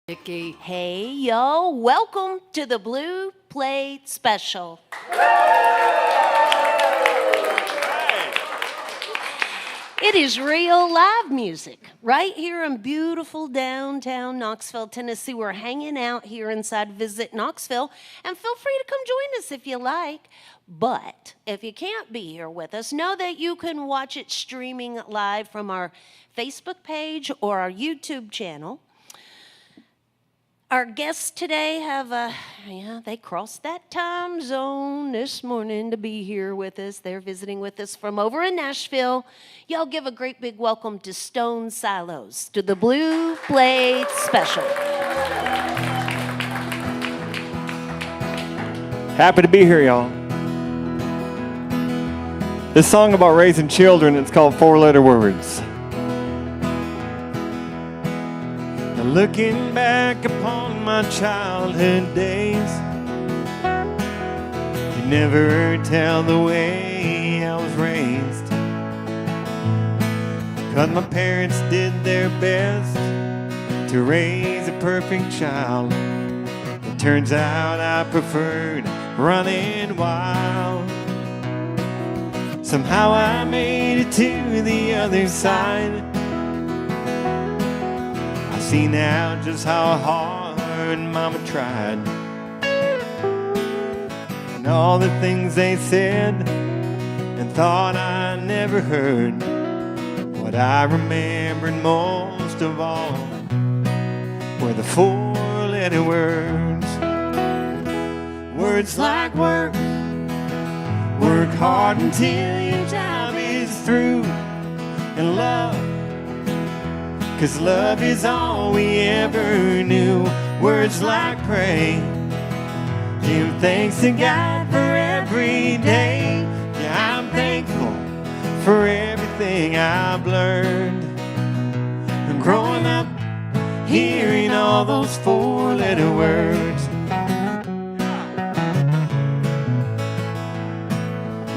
Vicky. Hey, yo, welcome to the Blue Plate Special. It is real live music right here in beautiful downtown Knoxville, Tennessee. We're hanging out here inside Visit Knoxville, and feel free to come join us if you like. But if you can't be here with us, know that you can watch it streaming live from our Facebook page or our YouTube channel. Our guests today they crossed that time zone this morning to be here with us. They're visiting with us from over in Nashville. Y'all give a great big welcome to Stone Silos, to the Blue Plate Special. Happy to be here, y'all. This song about raising children, it's called Four Letter Words. Looking back upon my childhood days, you never tell the way I was raised. 'Cause my parents did their best to raise a perfect child. It turns out I preferred running wild. Somehow I made it to the other side. See now just how hard Mama tried, and all the things they said and thought I never heard. What I remembered most of all were the four-letter words. Words like work, work hard until your job is through, and love, 'cause love is all we ever knew. Words like pray, give thanks to God for every day. Yeah, I'm thankful for everything I've learned. And growing up, hearing all those four-letter words.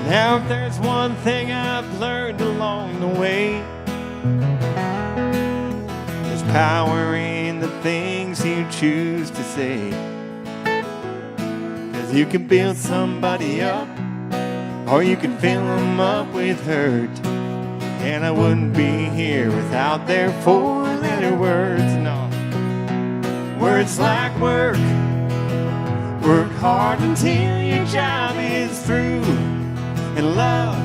Now if there's one thing I've learned along the way, power in the things you choose to say. 'Cause you can build somebody up, or you can fill them up with hurt. And I wouldn't be here without their four-letter words, no. Words like work, work hard until your job is through. And love,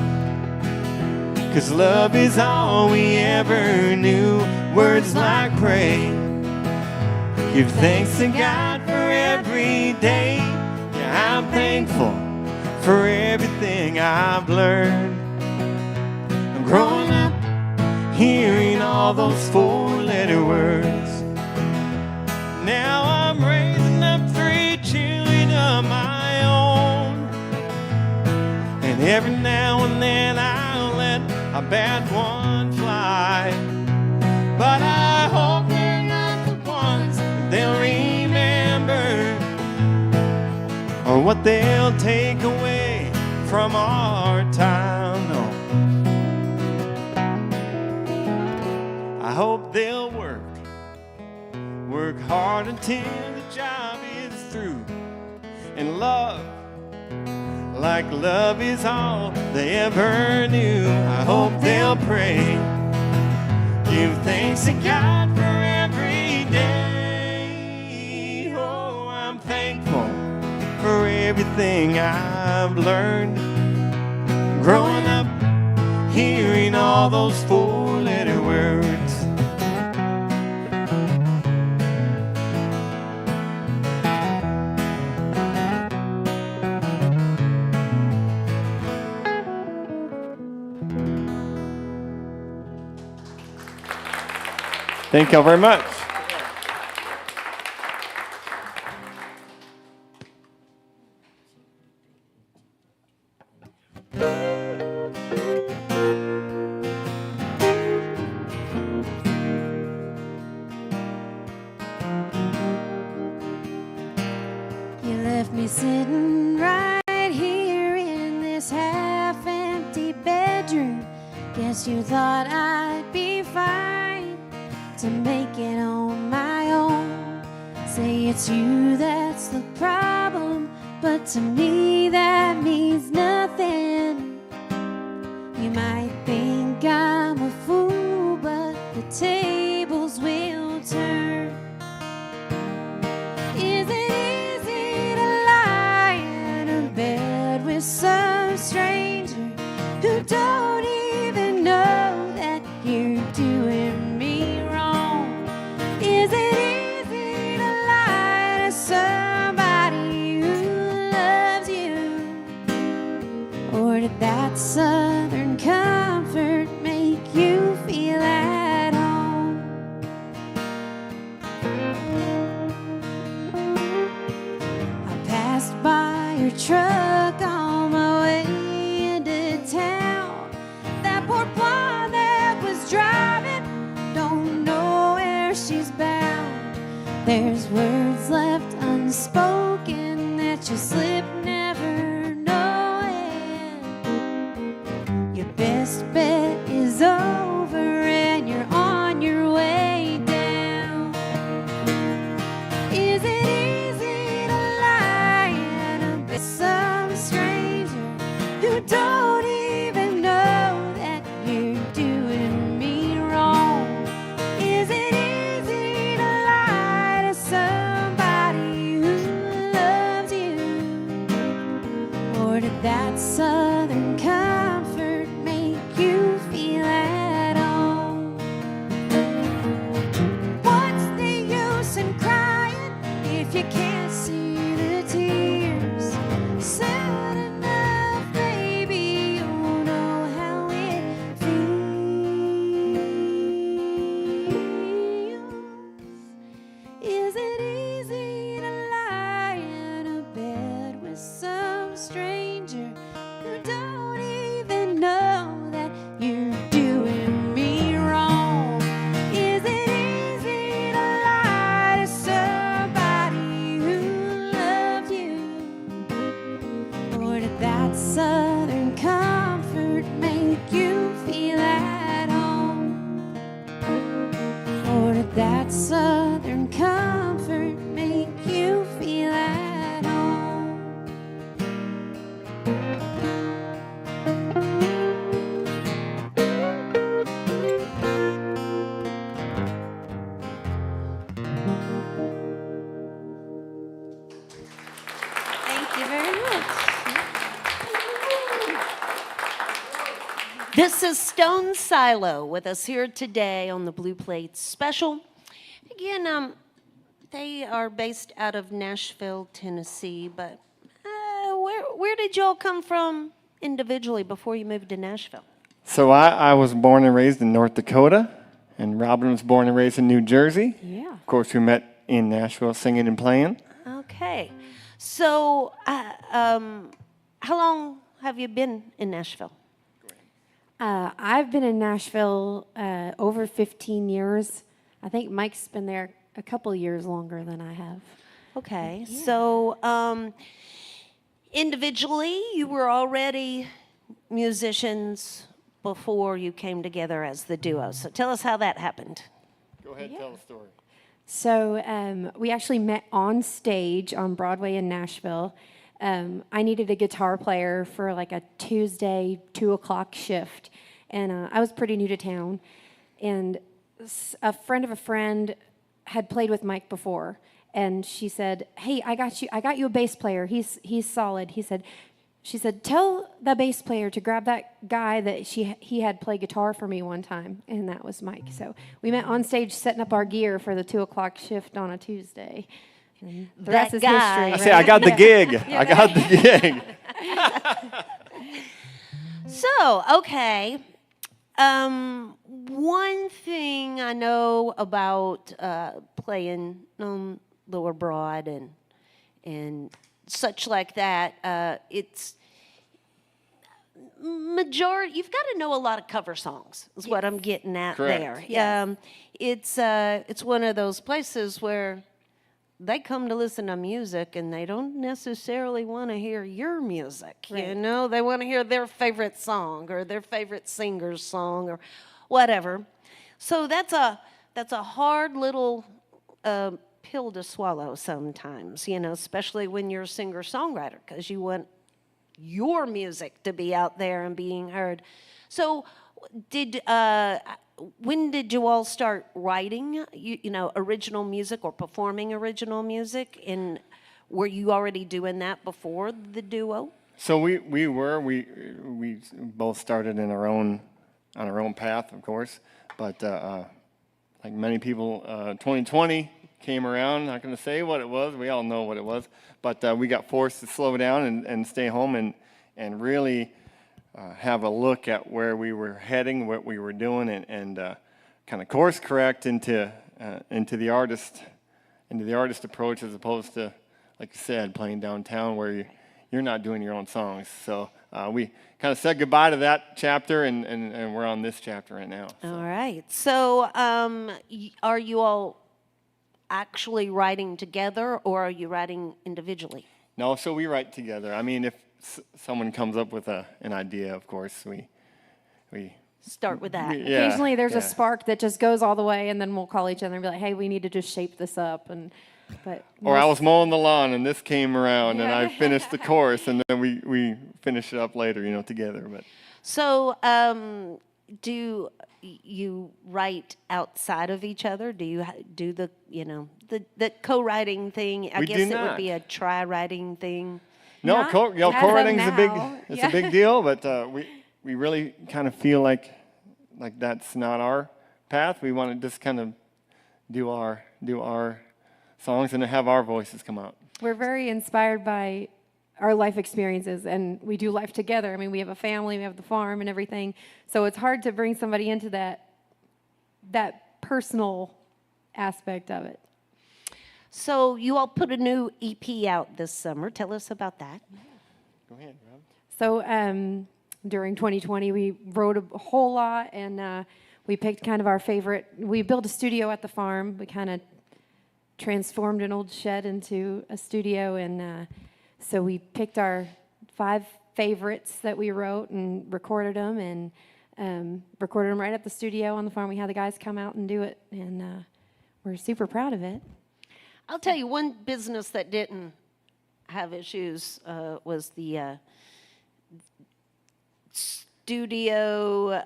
'cause love is all we ever knew. Words like pray, give thanks to God for every day. Yeah, I'm thankful for everything I've learned. I'm growing up, hearing all those four-letter words. Now I'm raising up three children of my own, and every now and then I'll let a bad one fly. But I hope they're not the ones that they'll remember, or what they'll take away from our time. No. I hope they'll work hard until the job is through, and love, like love is all they ever knew. I hope they'll pray, give thanks to God for every day. Oh, I'm thankful for everything I've learned. Growing up, hearing all those four-letter words. Thank y'all very much. You left me sitting right here in this half-empty bedroom. Guess you thought I'd be fine to make it on my own. say it's you that's the problem, but to me that means nothing. You might think I'm a fool, but the tables will turn. Is it easy to lie in a bed with some stranger who don't even know that you're doing me wrong? Is it easy to lie to somebody who loves you? Or did that southern comfort make you feel at home? I passed by your truck on my way into town. That poor blonde that was driving don't know where she's bound. There's words left unspoken that you slip never knowing. Your best bet is over and you're on your way down. Is it easy to lie and be some stranger who don't even know that you're doing me wrong? Is it easy to lie to somebody who loves you? Or did that southern comfort make you feel at home? What's the use in crying if you can't see the tears? Soon enough, baby, you'll know how it feels. Is it easy to lie in a bed with some stranger who don't even know that you're doing me wrong? Is it easy to lie to somebody who loves you? Or did that southern comfort make you feel at home? Or did that southern comfort make you feel at home? Thank you very much. This is Stone Silo with us here today on the Blue Plate Special. Again, they are based out of Nashville, Tennessee, but where did y'all come from individually before you moved to Nashville? So I was born and raised in North Dakota, and Robin was born and raised in New Jersey. Yeah. Of course, we met in Nashville singing and playing. Okay. So, how long have you been in Nashville? I've been in Nashville over 15 years. I think Mike's been there a couple years longer than I have. Okay. So, individually, you were already musicians before you came together as the duo. So, tell us how that happened. Go ahead, tell the story. So we actually met on stage on Broadway in Nashville. I needed a guitar player for like a Tuesday 2:00 shift, and I was pretty new to town. And a friend of a friend had played with Mike before, and she said, "Hey, I got you a bass player. He's solid." She said, "Tell the bass player to grab that guy that he had play guitar for me one time," and that was Mike. So we met on stage setting up our gear for the 2:00 shift on a Tuesday. And the That rest is guy. history. I say, I got the gig. I got the gig. So, okay. One thing I know about playing Lower Broad and such like that, it's majority. You've got to know a lot of cover songs. Is what I'm getting at Correct. there. Yes. It's one of those places where they come to listen to music and they don't necessarily want to hear your music. You Right. know, they want to hear their favorite song or their favorite singer's song or whatever. So that's a hard little pill to swallow sometimes, you know, especially when you're a singer-songwriter, because you want your music to be out there and being heard. So when did you all start writing, you know, original music or performing original music? And were you already doing that before the duo? So we both started in on our own path, of course, but like many people, 2020 came around. Not going to say what it was. We all know what it was, but we got forced to slow down and stay home and really have a look at where we were heading, what we were doing, and kind of course correct into the artist approach, as opposed to, like you said, playing downtown where you're not doing your own songs. So we kind of said goodbye to that chapter, and we're on this chapter right now. So. All right. So are you all actually writing together, or are you writing individually? No, so we write together. I mean, if someone comes up with an idea, of course, we start with that. Yeah, Occasionally there's yeah. a spark that just goes all the way, and then we'll call each other and be like, hey, we need to just shape this up. Or I was mowing the lawn and this came around and I finished the chorus, and then we finish it up later, you know, together. But So do you write outside of each other? Do you do the, you know, the co-writing thing? I We guess do it would not. be a try-writing thing. no, Not co-writing is as of now. a big deal, but we really kind of feel like that's not our path. We want to just kind of do our songs and have our voices come out. We're very inspired by our life experiences, and we do life together. I mean, we have a family, we have the farm and everything. So it's hard to bring somebody into that personal aspect of it. So you all put a new EP out this summer. Tell us about that. Go ahead, Rob. So during 2020, we wrote a whole lot, and we picked kind of our favorite. We built a studio at the farm. We kind of transformed an old shed into a studio, and so we picked our 5 favorites that we wrote and recorded them, and recorded them right at the studio on the farm. We had the guys come out and do it, and we're super proud of it. I'll tell you, one business that didn't have issues was the studio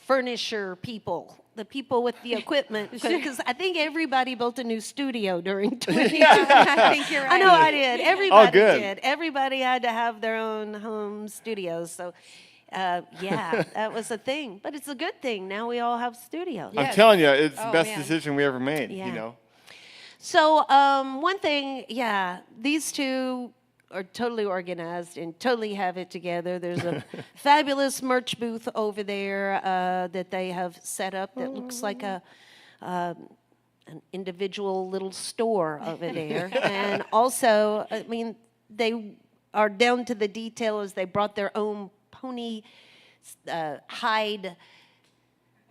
furniture people, the people with the equipment, because I think everybody built a new studio during 2020. I think you're right. I know I did. Everybody good. did. Everybody had to have their own home studios. So, yeah, that was a thing. But it's a good thing. Now we all have studios. I'm telling you, it's the Oh, best man. decision we ever made. Yeah. You know. So one thing, yeah, these two are totally organized and totally have it together. There's a fabulous merch booth over there that they have set up that looks like an individual little store over there. And also, I mean, they are down to the detail as they brought their own pony hide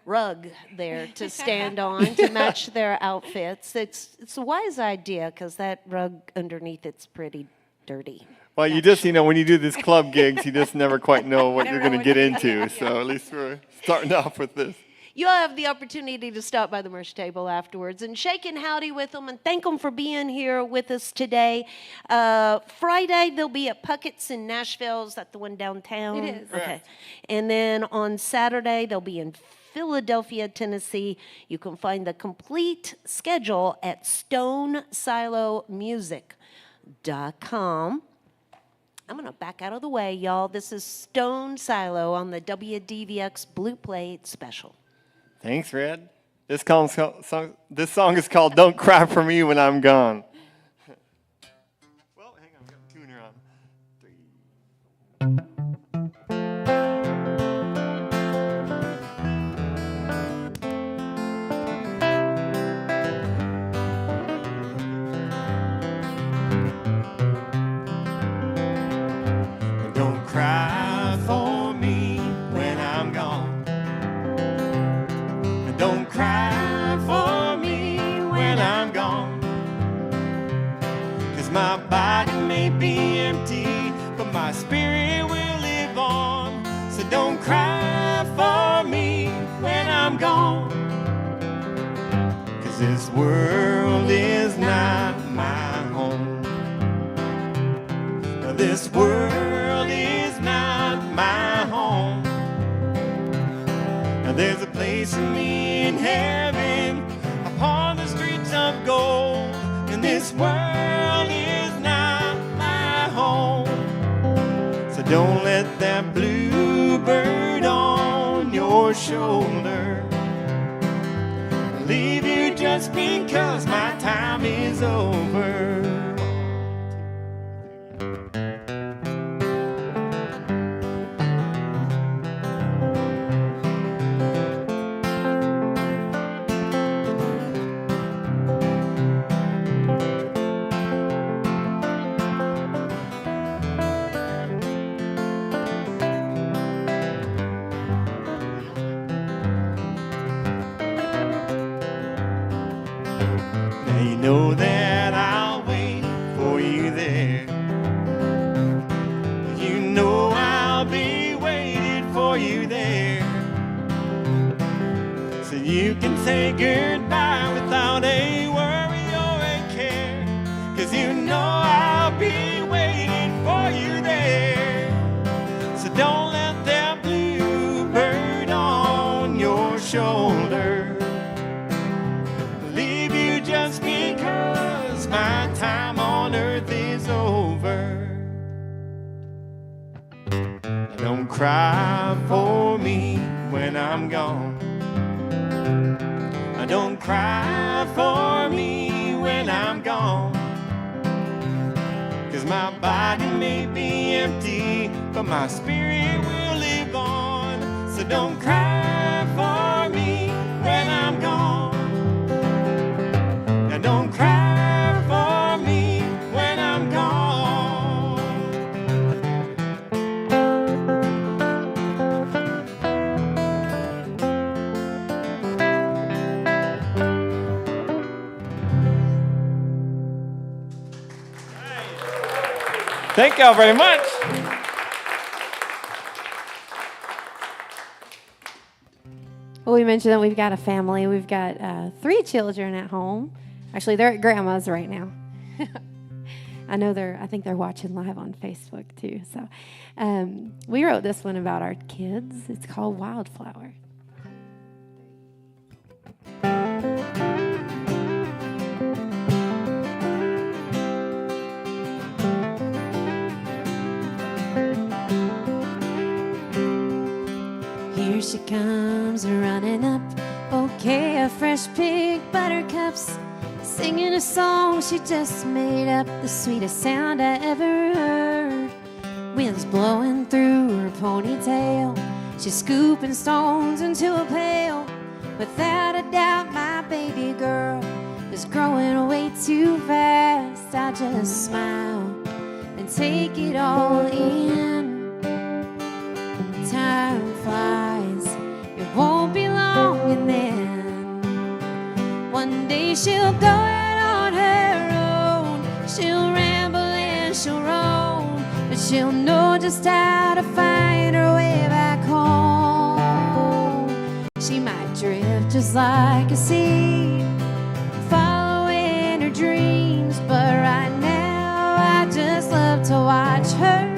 rug there to stand on to match their outfits. It's a wise idea because that rug underneath it's pretty dirty. Well, you just, you know, when you do these club gigs, you just never quite know what you're going to get into. So at least we're starting off with this. You'll have the opportunity to stop by the merch table afterwards and shake and howdy with them and thank them for being here with us today. Friday, they'll be at Puckett's in Nashville. Is that the one downtown? It is. Okay. And then on Saturday, they'll be in Philadelphia, Tennessee. You can find the complete schedule at StoneSiloMusic.com. I'm going to back out of the way, y'all. This is Stone Silo on the WDVX Blue Plate Special. Thanks, Red. This song is called "Don't Cry for Me When I'm Gone." Well, hang on, we got a tuner on. 3. Don't cry for me when I'm gone. Don't cry for me when I'm gone. 'Cause my body may be empty, but my spirit will live on. So don't cry for me when I'm gone. 'Cause this world is not this world is not my home. Now there's a place for me in heaven upon the streets of gold. And this world is not my home. So don't let that bluebird on your shoulder leave you just because my time is over. Now you know that I'll wait for you there. You know I'll be waiting for you there. So you can say goodbye without a worry or a care. 'Cause you know I'll be waiting for you there. So don't let that bluebird on your shoulder leave you just because my time on earth is over. Don't cry for me when I'm gone. Don't cry for me when I'm gone. 'Cause my body may be empty, but my spirit will live on. So don't cry for me when I'm gone. Now don't cry for me when I'm gone. Thank y'all very much. Well, we mentioned that we've got a family. We've got 3 children at home. Actually, they're at grandma's right now. I think they're watching live on Facebook too. So we wrote this one about our kids. It's called Wildflower. Here she comes running up, bouquet of fresh pink buttercups, singing a song she just made up, the sweetest sound I ever heard. Wind's blowing through her ponytail, she's scooping stones into a pail. Without a doubt, my baby girl is growing way too fast. I just smile and take it all in. Time flies, it won't be long, and then one day she'll go out on her own. She'll ramble and she'll roam, but she'll know just how to find her way back home. She might drift just like a seed, following her dreams, but right now I just love to watch her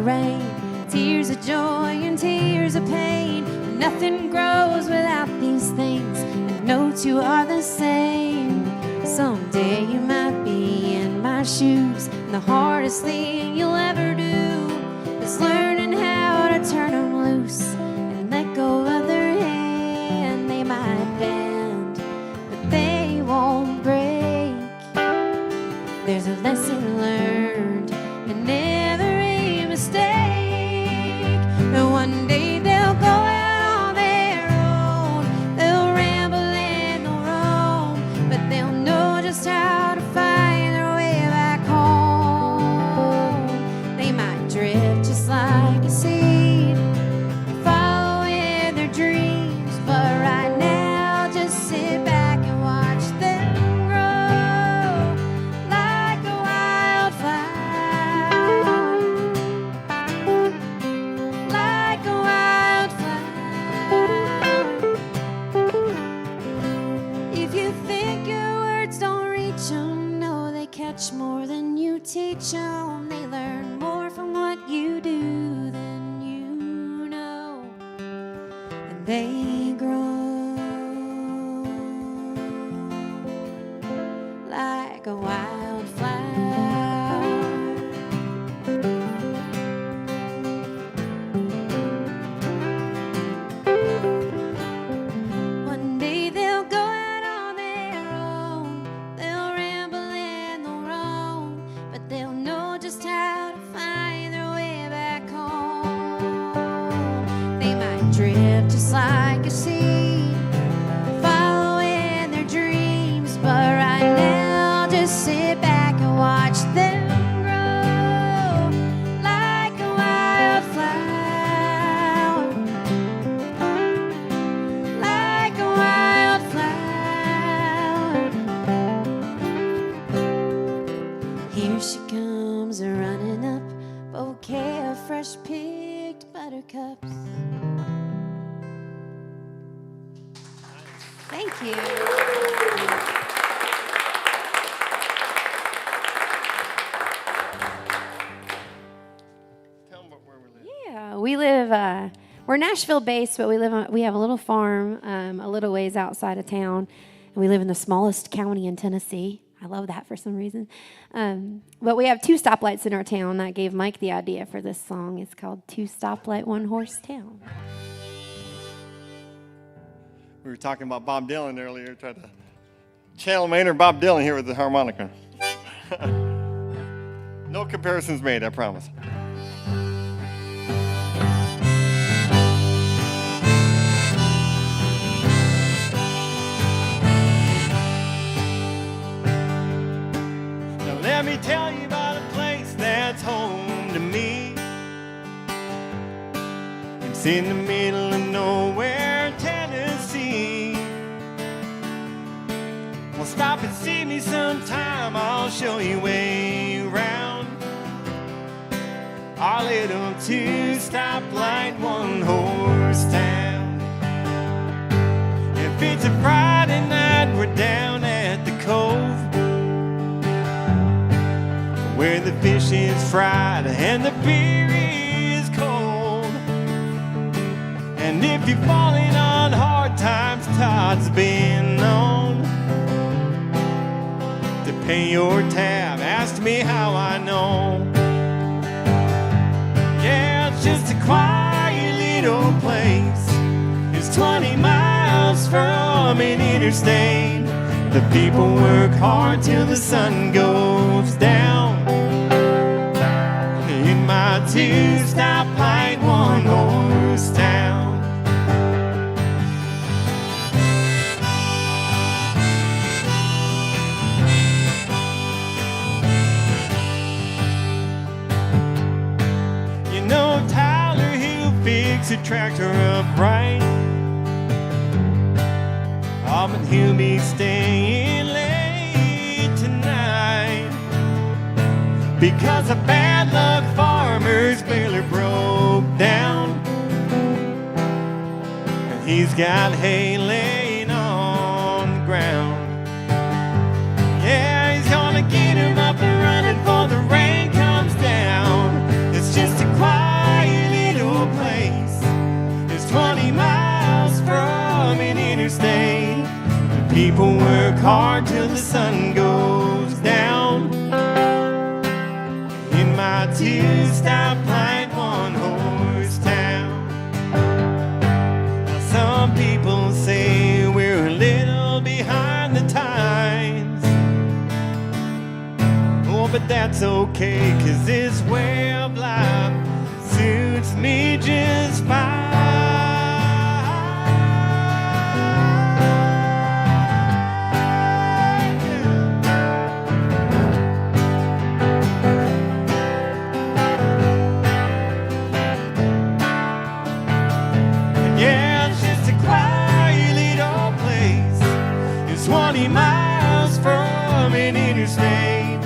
rain, tears of joy and tears of pain. Nothing grows without these things, and no two are the same. Someday you might be in my shoes, and the hardest thing you'll ever do is learning how to turn them loose and let go of their hand. They might bend, but they won't break. There's a lesson learned and never mistake. And one day they'll go out on their own. They'll ramble and they'll roam, but they'll know just how to find their way back home. They might drift just like they grow like a wildflower. One day they'll go out on their own, they'll ramble and they'll roam, but they'll know just how to find their way back home. They might drift just like a seed, following their dreams, but right now just sit back and watch them grow like a wildflower, like a wildflower. Here she comes running up, bouquet of fresh picked buttercups. Thank you. Tell them where we live. Yeah, we live. We're Nashville based, but we have a little farm a little ways outside of town, and we live in the smallest county in Tennessee. I love that for some reason. But we have 2 stoplights in our town. That gave Mike the idea for this song. It's called 2 Stoplight, 1 Horse Town. We were talking about Bob Dylan earlier. Tried to channel my inner Bob Dylan here with the harmonica. No comparisons made, I promise. Now let me tell you about a place that's home to me. It's in the middle of nowhere, Tennessee. Well, stop and see me sometime, I'll show you way around our little 2-stoplight, 1-horse town. If it's a Friday night, we're down at the cove, where the fish is fried and the beer is cold. And if you're falling on hard times, Todd's been known to pay your tab. Ask me how I know. Yeah, it's just a quiet little place. It's 20 miles from an interstate. The people work hard till the sun goes down. In my 2-stoplight, 1-horse town. You know Tyler, he'll fix a tractor upright. Oh, but he'll be staying late tonight, because a bad luck farmer's baler broke down, and he's got hay laying on the ground. Yeah, he's gonna get him up and running before the rain comes down. It's just a quiet little place. It's 20 miles from an interstate. The people work hard till the sun goes down. In my 2-stoplight, 1-horse town. Now some people say we're a little behind the times. Oh, but that's okay, 'cause this way of life suits me just fine. Yeah, it's just a quiet little place. It's 20 miles from an interstate.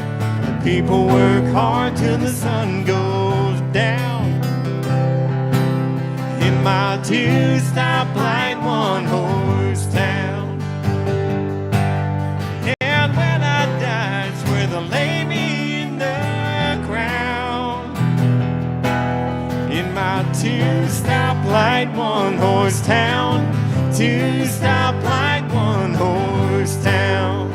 The people work hard till the sun goes down. In my 2-stoplight, 1-horse town. And when I die, it's where they'll lay me in the ground. In my Two-stoplight, one-horse town. Two-stoplight, one-horse town.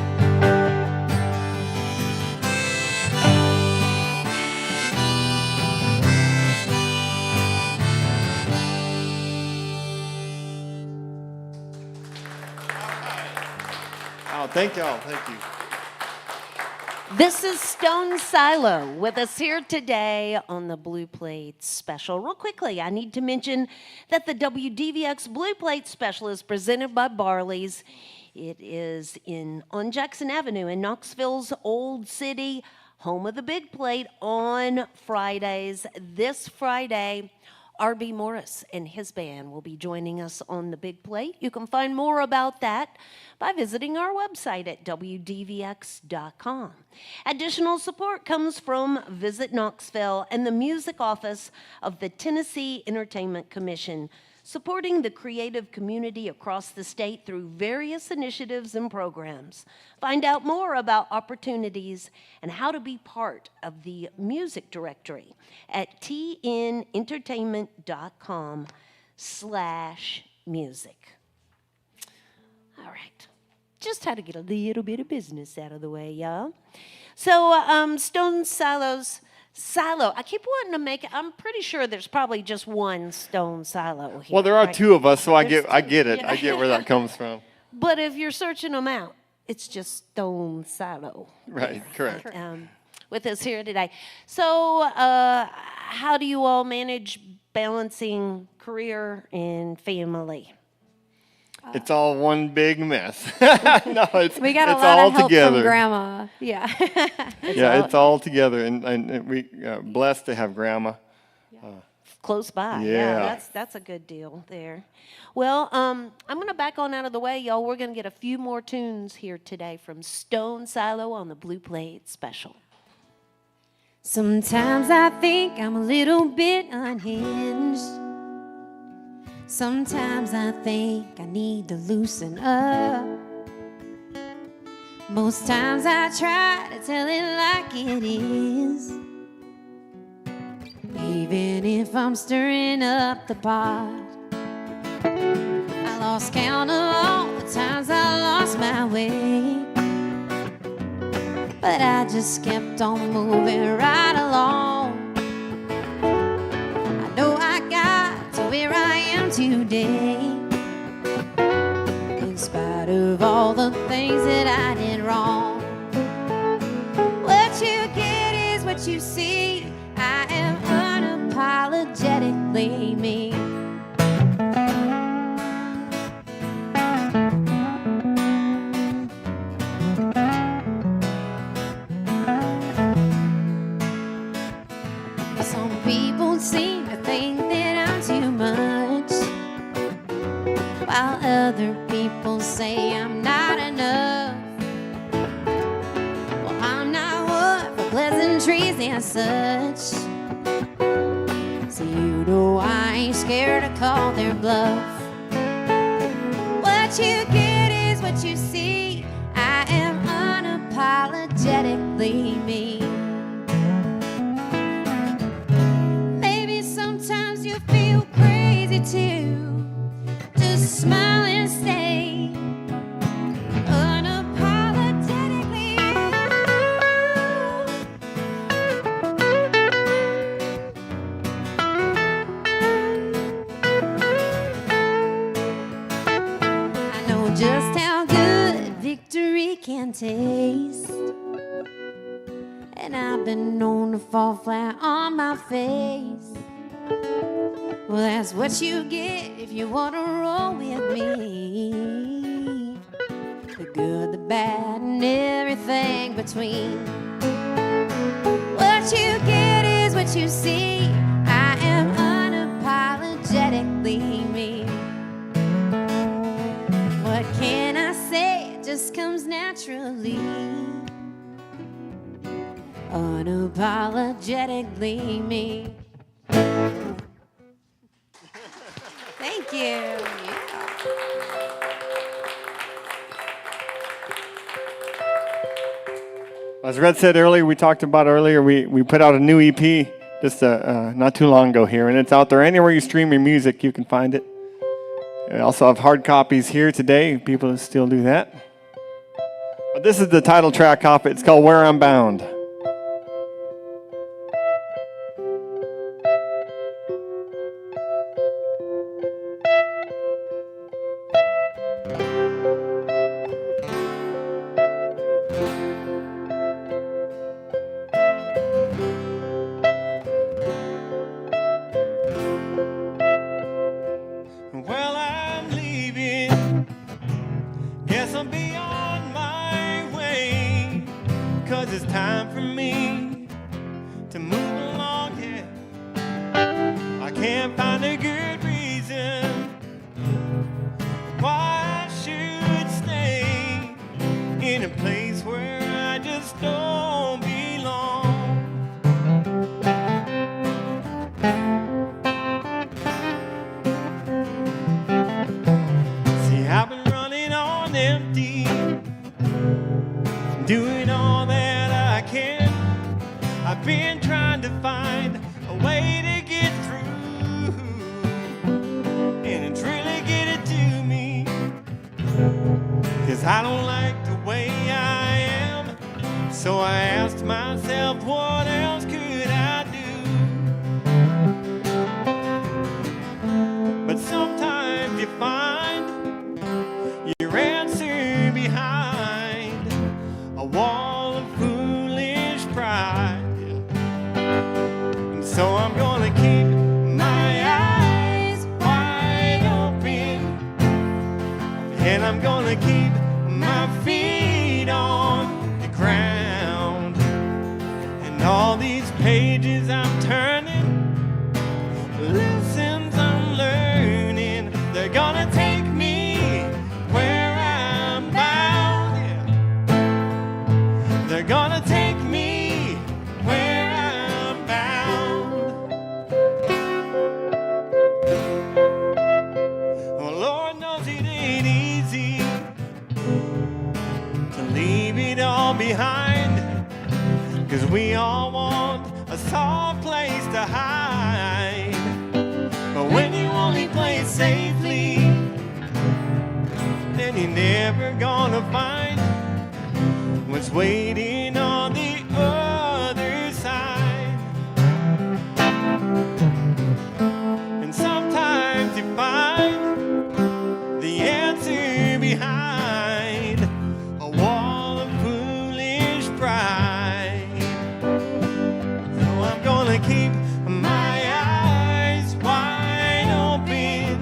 Oh, thank y'all. Thank you. This is Stone Silo with us here today on the Blue Plate Special. Real quickly, I need to mention that the WDVX Blue Plate Special is presented by Barley's. It is on Jackson Avenue in Knoxville's Old City, home of the Big Plate, on Fridays. This Friday, R.B. Morris and his band will be joining us on the Big Plate. You can find more about that by visiting our website at WDVX.com. Additional support comes from Visit Knoxville and the Music Office of the Tennessee Entertainment Commission, supporting the creative community across the state through various initiatives and programs. Find out more about opportunities and how to be part of the music directory at tnentertainment.com/music. All right, just had to get a little bit of business out of the way, y'all. So Stone Silo's Silo. I keep wanting to make it. I'm pretty sure there's probably just one Stone Silo here. Well, there are right? two of us, so I There's get two, it. yeah. I get where that comes from. But if you're searching them out, it's just Stone Silo. Right, correct. With us here today. So, how do you all manage balancing career and family? It's all one big mess. No, We got a it's lot all of help together. from Grandma. Yeah. It's all together, and we blessed to have Grandma. Close by. Yeah. That's a good deal there. Well, I'm going to back on out of the way, y'all. We're going to get a few more tunes here today from Stone Silo on the Blue Plate Special. Sometimes I think I'm a little bit unhinged. Sometimes I think I need to loosen up. Most times I try to tell it like it is, even if I'm stirring up the pot. I lost count of all the times I lost my way, but I just kept on moving right along. I know I got to where I am today, in spite of all the things that I did wrong. What you get is what you see. I am unapologetically me. Some people seem to think that I'm too much, while other people say I'm not enough. Well, I'm not one for pleasantries and such, so you know I ain't scared to call their bluff. What you get is what you see. I am unapologetically me. Maybe sometimes you feel crazy too. Just smile and stay unapologetically I know just how good victory can taste, and I've been known to fall flat on my face. Well, that's what you get if you want to roll with me. The good, the bad, and everything between. What you get is what you see. I am unapologetically me. What can I say? It just comes naturally. Unapologetically me. Thank you. Yeah. As Red said earlier, we talked about earlier, we put out a new EP just not too long ago here, and it's out there anywhere you stream your music. You can find it. I also have hard copies here today. People still do that. But this is the title track off it. It's called Where I'm Bound. Well, I'm leaving. Guess I'll be on my way. 'Cause it's time for me to move along here. I can't find a good reason why I should stay in a place where I just don't belong. See, I've been running on empty, doing all that I can. I've been trying to find a way to get through, and it's really getting to me, 'cause I don't like the way I am. So I asked myself, what else could I do? But sometimes you find your answer behind a wall of foolish pride. And so I'm gonna keep my eyes wide open, and I'm gonna keep my feet on the ground. And all these pages I'm turning, lessons I'm learning, they're gonna take me where I'm bound. Yeah. They're gonna take me where I'm bound. Oh, Lord knows it ain't easy to leave it all behind, 'cause we all want a soft place to hide. But when you only play safely, then you're never gonna find what's waiting on the other side. And sometimes you find the answer behind a wall of foolish pride. So I'm gonna keep my eyes wide open,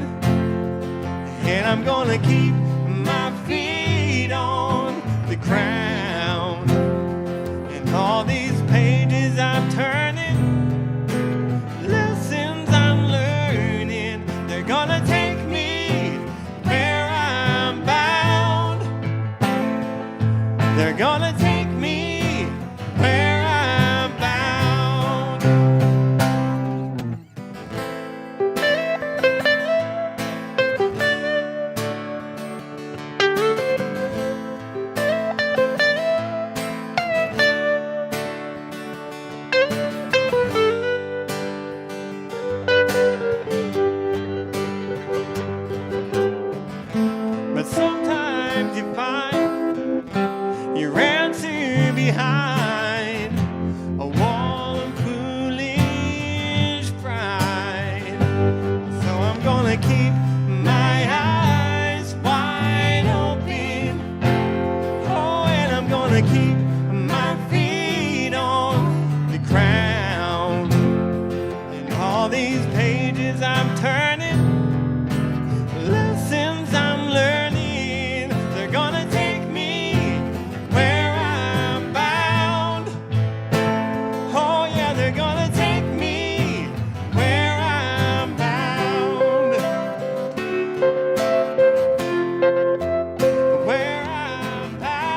and I'm gonna keep my feet on the ground. And all these pages I'm turning, lessons I'm learning, they're gonna take me where I'm bound. They're gonna take me where I'm bound. But sometimes you find your answer behind a wall of foolish pride. So I'm gonna keep my eyes wide open. Oh, and I'm gonna keep my feet on the ground. And all these pages I'm turning, lessons I'm learning, they're gonna take me where I'm bound. Oh yeah, they're gonna take me where I'm bound. Where I'm bound.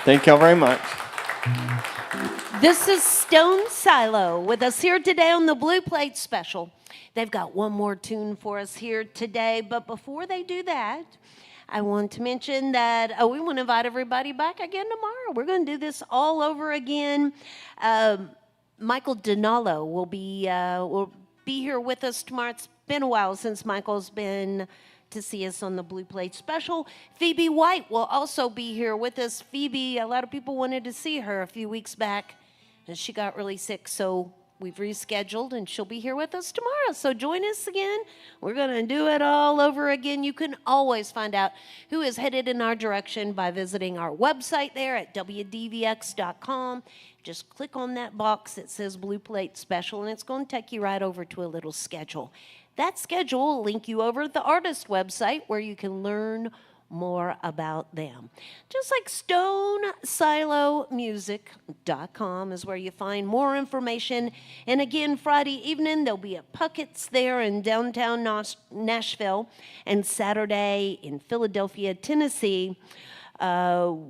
Thank y'all very much. This is Stone Silo with us here today on the Blue Plate Special. They've got one more tune for us here today, but before they do that, I want to mention that we want to invite everybody back again tomorrow. We're going to do this all over again. Michael Donalo will be here with us tomorrow. It's been a while since Michael's been to see us on the Blue Plate Special. Phoebe White will also be here with us. Phoebe, a lot of people wanted to see her a few weeks back, and she got really sick, so we've rescheduled, and she'll be here with us tomorrow. So join us again. We're going to do it all over again. You can always find out who is headed in our direction by visiting our website there at WDVX.com. Just click on that box that says Blue Plate Special, and it's going to take you right over to a little schedule. That schedule will link you over to the artist website where you can learn more about them. Just like StoneSiloMusic.com is where you find more information. And again, Friday evening, there'll be a Puckett's there in downtown Nashville, and Saturday in Philadelphia, Tennessee. The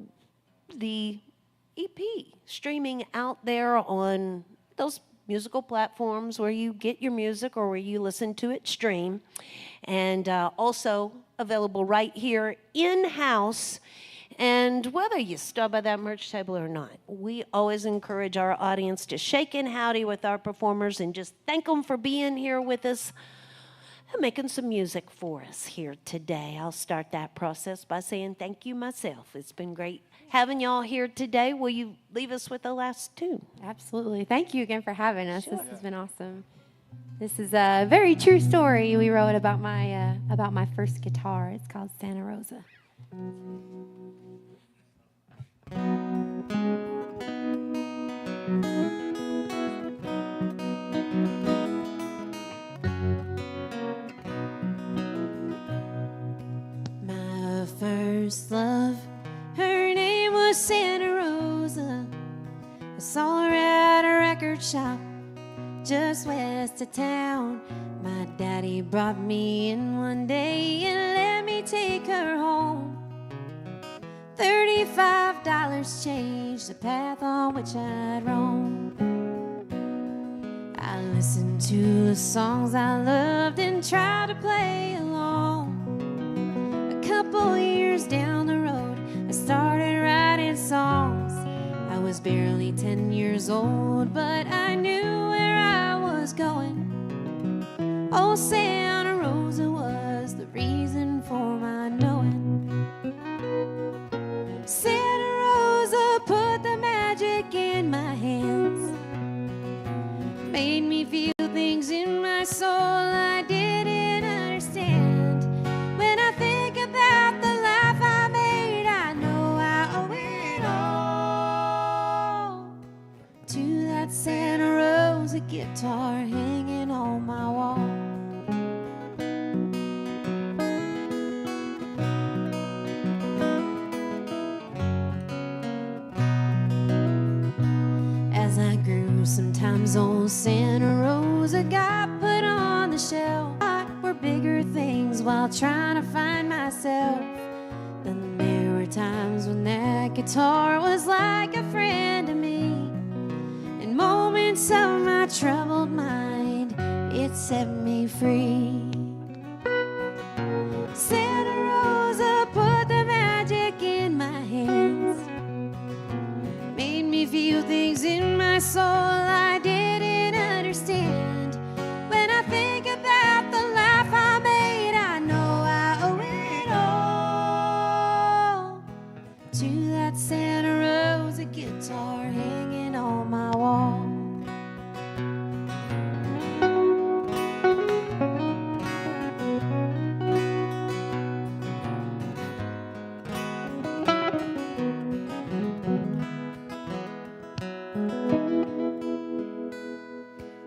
EP streaming out there on those musical platforms where you get your music or where you listen to it stream, and also available right here in-house. And whether you stop by that merch table or not, we always encourage our audience to shake and howdy with our performers and just thank them for being here with us and making some music for us here today. I'll start that process by saying thank you myself. It's been great having y'all here today. Will you leave us with the last tune? Absolutely. Thank you again for having us. This has been awesome. This is a very true story we wrote about my first guitar. It's called Santa Rosa. My first love, her name was Santa Rosa. I saw her at a record shop just west of town. My daddy brought me in one day and let me take her home. $35 changed the path on which I'd roam. I listened to the songs I loved and tried to play along. A couple years down the road, I started writing songs. I was barely 10 years old, but I knew where I was going. Oh, Santa Rosa was the reason for my knowing. Santa Rosa put the magic in my hands, made me feel things in my soul I didn't understand. When I think about the life I made, I know I owe it all to that Santa Rosa guitar hanging on my wall. As I grew, sometimes old Santa Rosa got put on the shelf. I were bigger things while trying to find myself. Then there were times when that guitar was like a friend to me. In moments of my troubled mind, it set me free. Santa Rosa put the magic in my hands, made me feel things in my soul I didn't understand. When I think about the life I made, I know I owe it all to that Santa Rosa guitar hanging on my wall.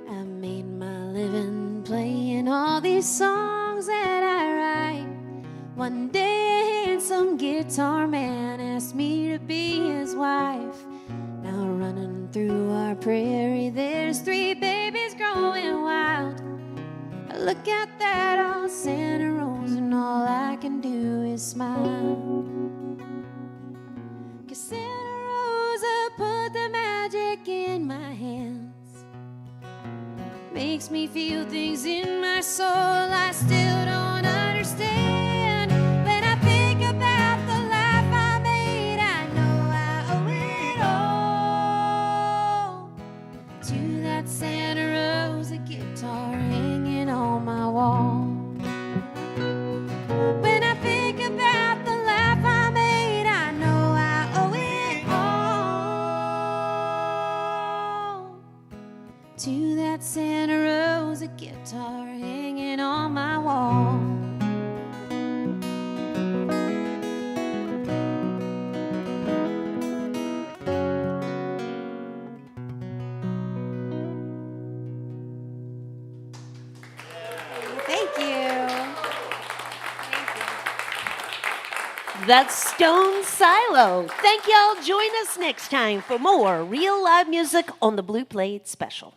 I made my living playing all these songs that I write. One day a handsome guitar man asked me to be his wife. Now running through our prairie, there's 3 babies growing wild. I look at that old Santa Rosa and all I can do is smile. 'Cause Santa Rosa put the magic in makes me feel things in my soul I still don't understand. When I think about the life I made, I know I owe it all to that Santa Rosa guitar hanging on my wall. When I think about the life I made, I know I owe it all to that Santa Rosa guitar hanging on my wall. Thank you. That's Stone Silo. Thank y'all. Join us next time for more real live music on the Blue Plate Special.